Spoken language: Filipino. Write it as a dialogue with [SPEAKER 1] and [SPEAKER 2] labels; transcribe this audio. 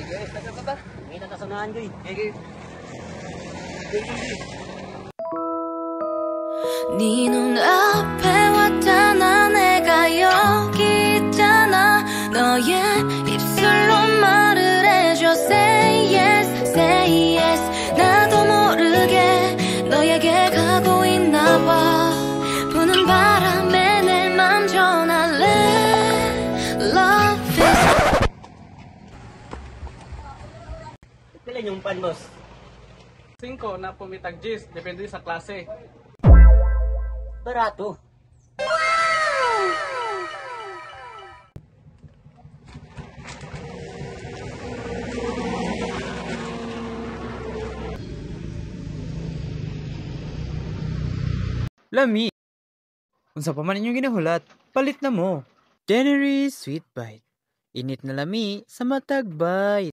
[SPEAKER 1] guys, nasa ka ba? May natasunahan ko eh. Okay.
[SPEAKER 2] 네 눈앞에 왔잖아 내가 여기 있잖아 너의 입술로 말을 해줘 Say yes, say yes 나도 모르게 너에게 가고 있나봐 부는 바람에 내 맘 전할래 Love is
[SPEAKER 1] Kailan yung pan, boss?
[SPEAKER 3] 5 na pumitag G's, depende sa klase.
[SPEAKER 1] Barato.
[SPEAKER 4] Lami. Unsa pa man inyong ginahulat, palit na mo. January Sweet Bite. Init na lami sa matag bite.